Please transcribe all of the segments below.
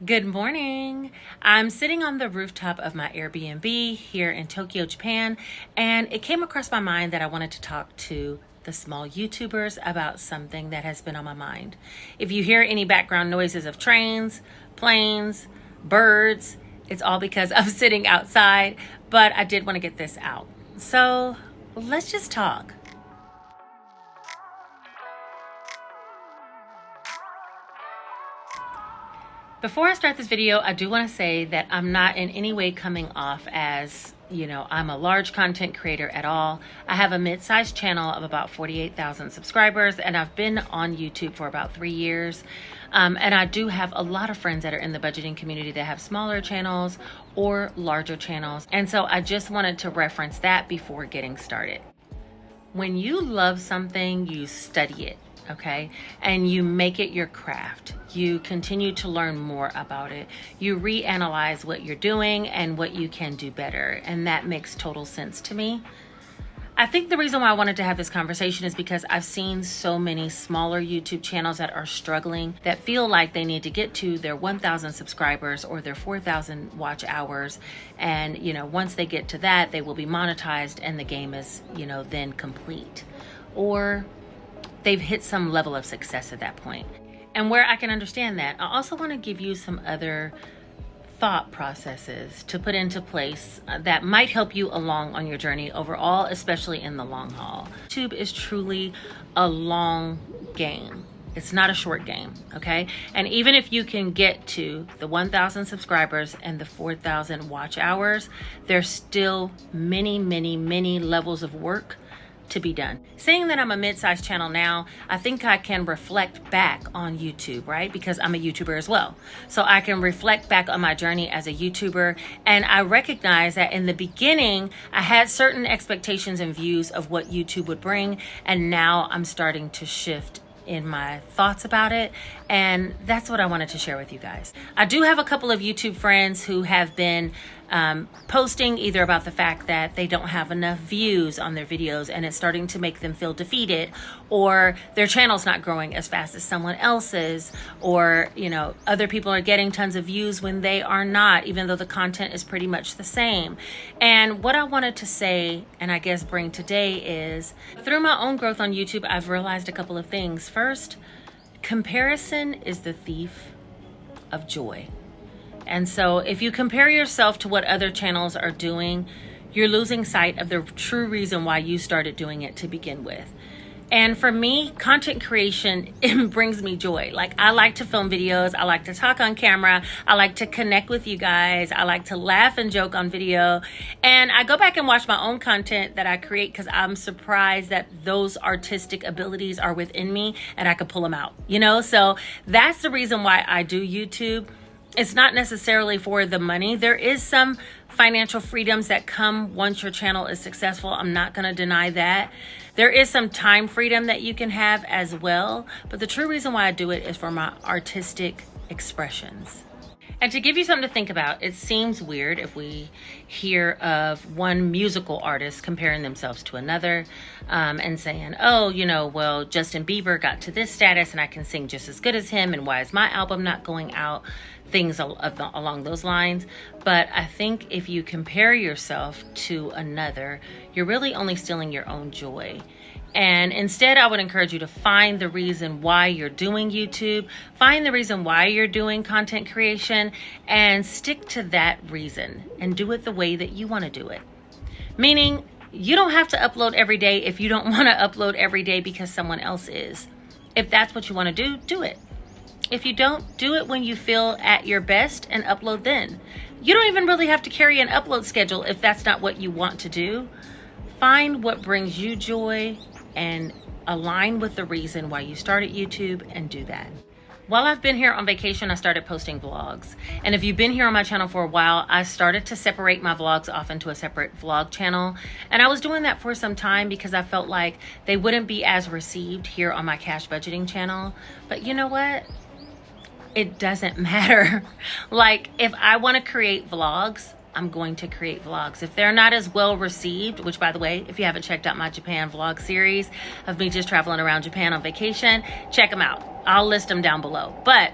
Good morning. I'm sitting on the rooftop of my Airbnb here in Tokyo, Japan, and it came across my mind that I wanted to talk to the small YouTubers about something that has been on my mind. If you hear any background noises of trains, planes, birds, it's all because I'm sitting outside, but I did want to get this out. So let's just talk. Before I start this video, I do want to say that I'm not in any way coming off as, I'm a large content creator at all. I have a mid-sized channel of about 48,000 subscribers, and I've been on YouTube for about 3 years. And I do have a lot of friends that are in the budgeting community that have smaller channels or larger channels. And so I just wanted to reference that before getting started. When you love something, you study it. Okay, and you make it your craft. You continue to learn more about it. You reanalyze what you're doing and what you can do better. And that makes total sense to me. I think the reason why I wanted to have this conversation is because I've seen so many smaller YouTube channels that are struggling, that feel like they need to get to their 1,000 subscribers or their 4,000 watch hours. And, once they get to that, they will be monetized and the game is, then complete. Or they've hit some level of success at that point. And where I can understand that, I also want to give you some other thought processes to put into place that might help you along on your journey overall, especially in the long haul. YouTube is truly a long game. It's not a short game, okay? And even if you can get to the 1,000 subscribers and the 4,000 watch hours, there's still many, many, many levels of work to be done. Saying that I'm a mid-sized channel now, I think I can reflect back on YouTube, right? Because I'm a YouTuber as well. So I can reflect back on my journey as a YouTuber, and I recognize that in the beginning, I had certain expectations and views of what YouTube would bring, and now I'm starting to shift in my thoughts about it, and that's what I wanted to share with you guys. I do have a couple of YouTube friends who have been posting either about the fact that they don't have enough views on their videos and it's starting to make them feel defeated, or their channel's not growing as fast as someone else's, or other people are getting tons of views when they are not, even though the content is pretty much the same. And what I wanted to say, and I guess bring today, is through my own growth on YouTube, I've realized a couple of things. First, comparison is the thief of joy. And so if you compare yourself to what other channels are doing, you're losing sight of the true reason why you started doing it to begin with. And for me, content creation, it brings me joy. Like, I like to film videos. I like to talk on camera. I like to connect with you guys. I like to laugh and joke on video. And I go back and watch my own content that I create because I'm surprised that those artistic abilities are within me and I could pull them out, So that's the reason why I do YouTube. It's not necessarily for the money. There is some financial freedoms that come once your channel is successful. I'm not going to deny that. There is some time freedom that you can have as well. But the true reason why I do it is for my artistic expressions. And to give you something to think about, it seems weird if we hear of one musical artist comparing themselves to another and saying, well, Justin Bieber got to this status and I can sing just as good as him, and why is my album not going out? Things along those lines. But I think if you compare yourself to another, you're really only stealing your own joy. And instead, I would encourage you to find the reason why you're doing YouTube, find the reason why you're doing content creation, and stick to that reason and do it the way that you want to do it. Meaning, you don't have to upload every day if you don't want to upload every day because someone else is. If that's what you want to do, do it. If you don't, do it when you feel at your best and upload then. You don't even really have to carry an upload schedule if that's not what you want to do. Find what brings you joy and align with the reason why you started YouTube and do that. While I've been here on vacation, I started posting vlogs. And if you've been here on my channel for a while, I started to separate my vlogs off into a separate vlog channel. And I was doing that for some time because I felt like they wouldn't be as received here on my cash budgeting channel. But you know what? It doesn't matter. Like, if I want to create vlogs, I'm going to create vlogs. If they're not as well received, which, by the way, if you haven't checked out my Japan vlog series of me just traveling around Japan on vacation, check them out. I'll list them down below. But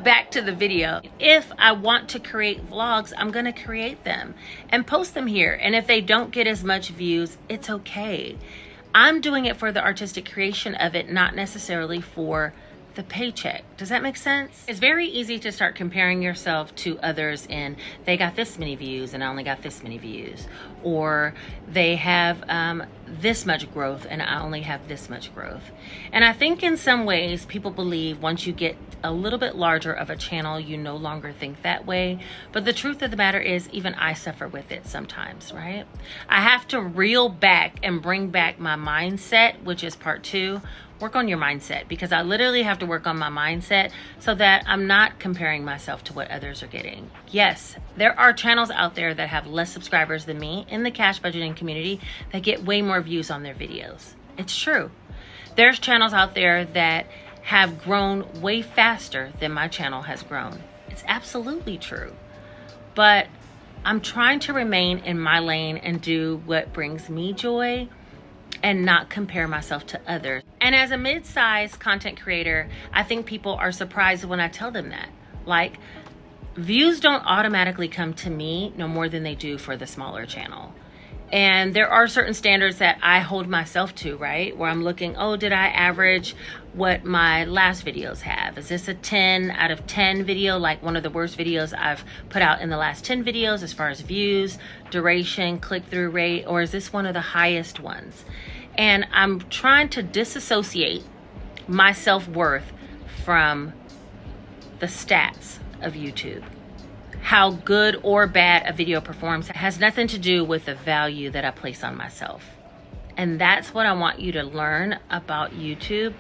back to the video. If I want to create vlogs, I'm gonna create them and post them here. And if they don't get as much views, it's okay. I'm doing it for the artistic creation of it, not necessarily for the paycheck. Does that make sense? It's very easy to start comparing yourself to others and they got this many views and I only got this many views, or they have this much growth and I only have this much growth. And I think in some ways people believe once you get a little bit larger of a channel, you no longer think that way. But the truth of the matter is, even I suffer with it sometimes, right? I have to reel back and bring back my mindset, which is part 2. Work on your mindset, because I literally have to work on my mindset so that I'm not comparing myself to what others are getting. Yes, there are channels out there that have less subscribers than me in the cash budgeting community that get way more views on their videos. It's true. There's channels out there that have grown way faster than my channel has grown. It's absolutely true. But I'm trying to remain in my lane and do what brings me joy and not compare myself to others. And as a mid-sized content creator, I think people are surprised when I tell them that. Like, views don't automatically come to me no more than they do for the smaller channel. And there are certain standards that I hold myself to, right? Where I'm looking, oh, did I average what my last videos have? Is this a 10 out of 10 video, like one of the worst videos I've put out in the last 10 videos as far as views, duration, click-through rate, or is this one of the highest ones? And I'm trying to disassociate my self-worth from the stats of YouTube. How good or bad a video performs has nothing to do with the value that I place on myself. And that's what I want you to learn about YouTube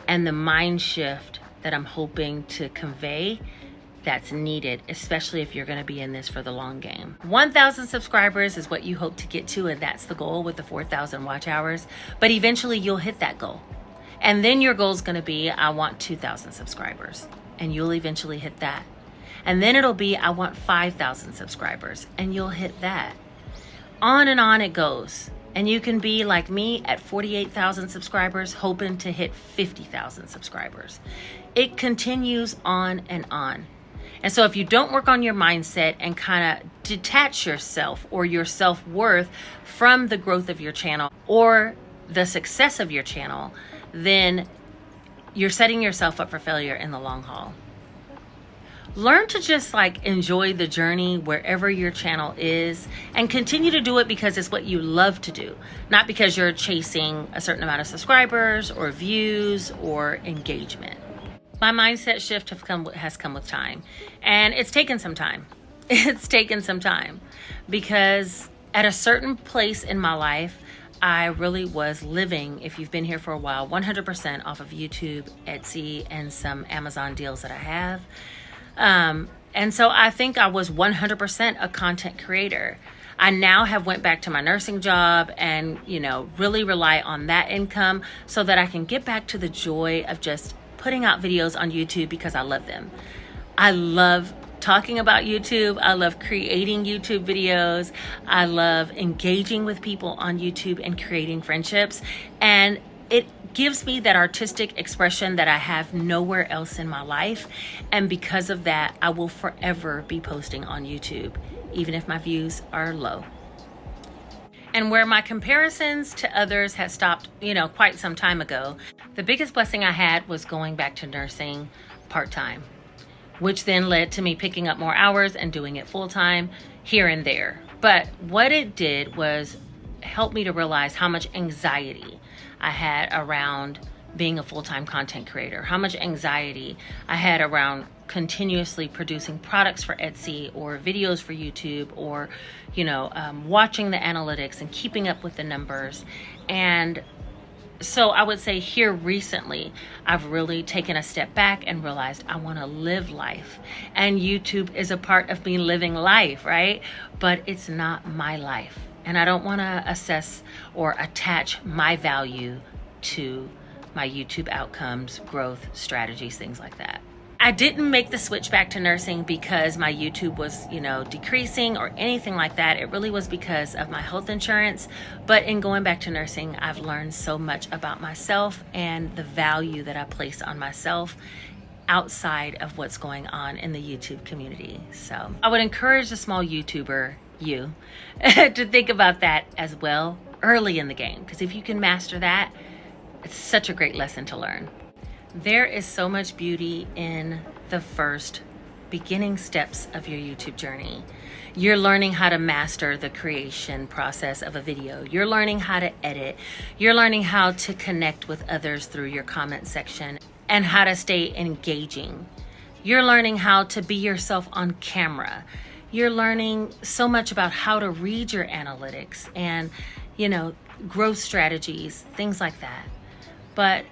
and the mind shift that I'm hoping to convey that's needed, especially if you're going to be in this for the long game. 1,000 subscribers is what you hope to get to, and that's the goal with the 4,000 watch hours. But eventually you'll hit that goal. And then your goal is going to be, I want 2,000 subscribers, and you'll eventually hit that. And then it'll be, I want 5,000 subscribers, and you'll hit that. On and on it goes. And you can be like me at 48,000 subscribers, hoping to hit 50,000 subscribers. It continues on and on. And so if you don't work on your mindset and kind of detach yourself or your self-worth from the growth of your channel or the success of your channel, then you're setting yourself up for failure in the long haul. Learn to just like enjoy the journey wherever your channel is and continue to do it because it's what you love to do, not because you're chasing a certain amount of subscribers or views or engagement. My mindset shift has come with time, and it's taken some time. It's taken some time because at a certain place in my life, I really was living, if you've been here for a while, 100% off of YouTube, Etsy, and some Amazon deals that I have. And so I think I was 100% a content creator. I now have went back to my nursing job and, really rely on that income so that I can get back to the joy of just putting out videos on YouTube because I love them. I love talking about YouTube. I love creating YouTube videos. I love engaging with people on YouTube and creating friendships. And it gives me that artistic expression that I have nowhere else in my life. And because of that, I will forever be posting on YouTube, even if my views are low. And where my comparisons to others had stopped, quite some time ago, the biggest blessing I had was going back to nursing part-time, which then led to me picking up more hours and doing it full-time here and there. But what it did was help me to realize how much anxiety I had around being a full-time content creator, how much anxiety I had around continuously producing products for Etsy or videos for YouTube or, watching the analytics and keeping up with the numbers. And so I would say here recently, I've really taken a step back and realized I want to live life. And YouTube is a part of me living life, right? But it's not my life. And I don't want to assess or attach my value to my YouTube outcomes, growth, strategies, things like that. I didn't make the switch back to nursing because my YouTube was, decreasing or anything like that. It really was because of my health insurance. But in going back to nursing, I've learned so much about myself and the value that I place on myself. outside of what's going on in the YouTube community. So I would encourage the small YouTuber, you, to think about that as well early in the game, because if you can master that, it's such a great lesson to learn. There is so much beauty in the first beginning steps of your YouTube journey. You're learning how to master the creation process of a video. You're learning how to edit. You're learning how to connect with others through your comment section and how to stay engaging. You're learning how to be yourself on camera. You're learning so much about how to read your analytics and, growth strategies, things like that. But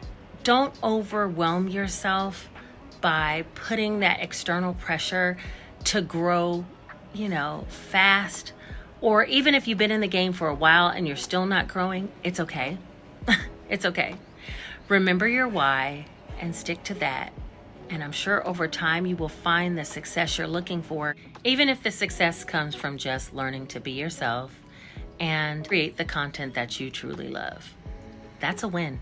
don't overwhelm yourself by putting that external pressure to grow, fast. Or even if you've been in the game for a while and you're still not growing, it's okay. It's okay. Remember your why and stick to that. And I'm sure over time you will find the success you're looking for, even if the success comes from just learning to be yourself and create the content that you truly love. That's a win.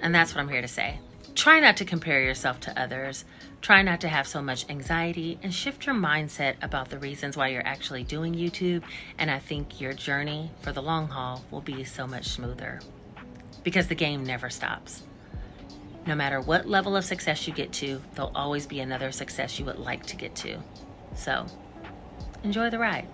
And that's what I'm here to say. Try not to compare yourself to others. Try not to have so much anxiety, and shift your mindset about the reasons why you're actually doing YouTube. And I think your journey for the long haul will be so much smoother, because the game never stops. No matter what level of success you get to, there'll always be another success you would like to get to. So enjoy the ride.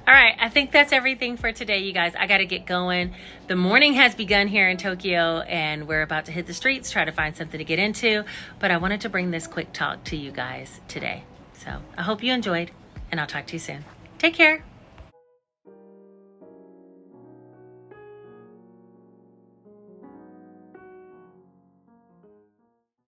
All right, I think that's everything for today, you guys. I got to get going. The morning has begun here in Tokyo, and we're about to hit the streets, try to find something to get into. But I wanted to bring this quick talk to you guys today. So I hope you enjoyed, and I'll talk to you soon. Take care.